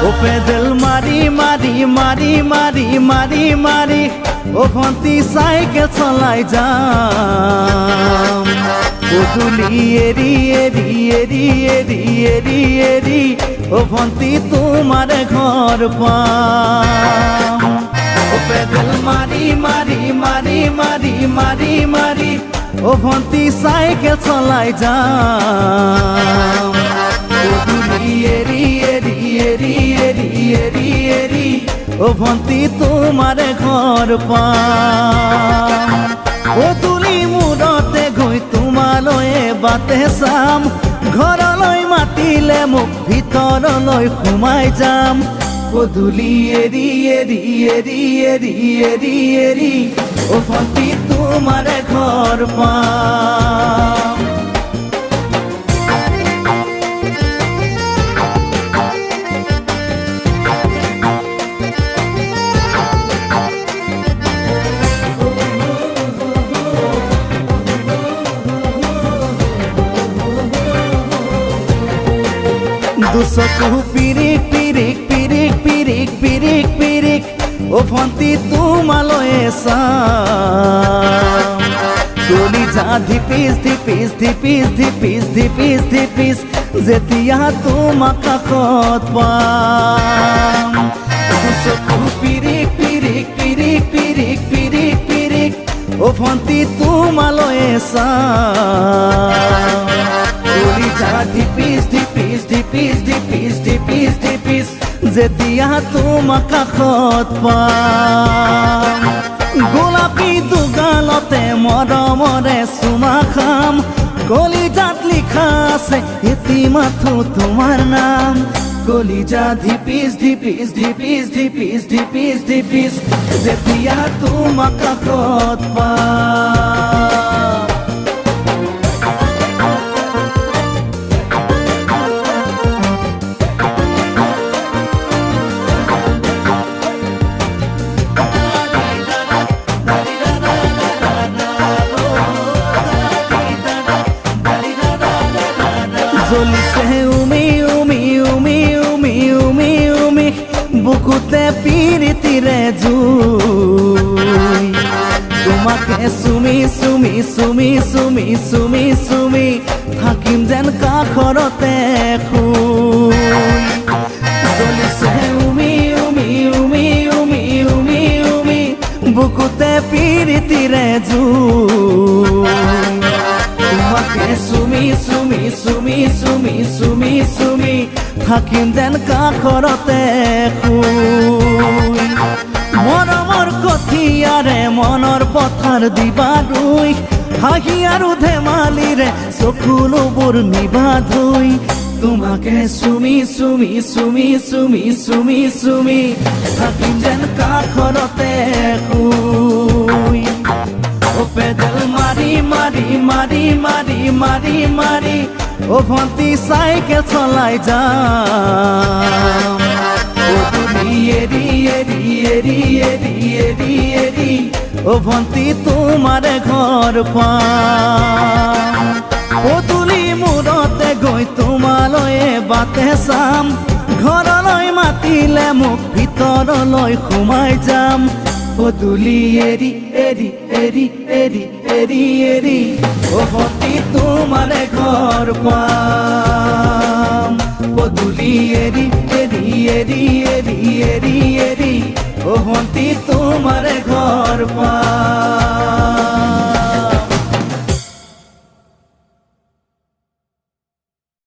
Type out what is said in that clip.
ও pedal মারি মারি মারি মারি মারি মারি ও ভন্তি সাইকেল চলাই যাম পদূলি এরি এরি এরি এরি এরি এরি ও ভন্তি তোমার ঘর পাম ও পেডেল মারি মারি মারি মারি মারি মারি ও ভন্তি সাইকেল চলাই যাম পদূলি এরি এরি এরি এরি এরি এরি ও ভন্তি তোমার ঘর পাম পদূলি মূৰতে গৈ তোমালৈ বাটে চাম ঘৰলৈ মাতিলে মোক ভিতৰলৈ সোমাই যাম পদূলি এৰি এৰি এৰি এৰি এৰি এৰি ও ভন্তি তোমাৰ ঘৰ পাম দুচকু পিৰিক পিৰিক পিৰিক পিৰিক পিৰিক পিৰিক ও ভন্তি তোমালৈ চাম কলিজা ধিপিস ধিপিস ধিপিস ধিপিস ধিপিস ধিপিস যেতিয়া তোমাক কাষত পাম দুচকু পিৰিক পিৰিক পিৰিক পিৰিক পিৰিক পিৰিক ও ভন্তি তোমালৈ চাম কলিজা ধিপিস ধিপিস ধিপিস ধিপিস ধিপিস ধিপিস যেতিয়া তোমাক কাষত পাম গোলাপী দুগালতে মৰমৰে চুমা খাম কলিজাত লিখা আছে এটি মাথো তোমাৰ নাম কলিজা ধিপিস ধিপিস ধিপিস ধিপিস ধিপিস ধিপিস যেতিয়া তোমাক কাষত পাম জ্বলিছে উমি উমি উমি উমি উমি উমি বুকুতে পিৰিতিৰে জুই তোমাকে চুমি চুমি চুমি চুমি চুমি চুমি থাকিম যেন কাষৰতে শুই জ্বলিছে উমি উমি উমি উমি উমি উমি বুকুতে পিৰিতিৰে জুই তোমাকে চুমি চুমি চুমি চুমি চুমি চুমি থাকিম যেন কাষৰতে শুই মৰমৰ কঠিয়াৰে মনৰ পথাৰ দিবা ৰুই হাঁহি আৰু ধেমালিৰে চকুলোবোৰ নিবা ধুই তোমাকে চুমি চুমি চুমি চুমি চুমি চুমি থাকিম যেন কাষৰতে শুই ও পেডেল মারি মারি মারি মারি মারি মারি ও ভন্তি সাইকেল চলাই যাম পদূলি এরি এরি এরি এরি এরি এরি ও ভন্তি তোমাৰ ঘৰ পাম পদূলি মূৰতে গৈ তোমালৈ বাটে চাম ঘৰলৈ মাতিলে মোক ভিতৰলৈ সোমাই যাম পদূলি এৰি এৰি এৰি এৰি এৰি এৰি ও ভন্তি তোমাৰ ঘৰ পাম পদূলি এৰি এৰি এৰি এৰি এৰি এৰি ও ভন্তি তোমাৰ ঘৰ পাম।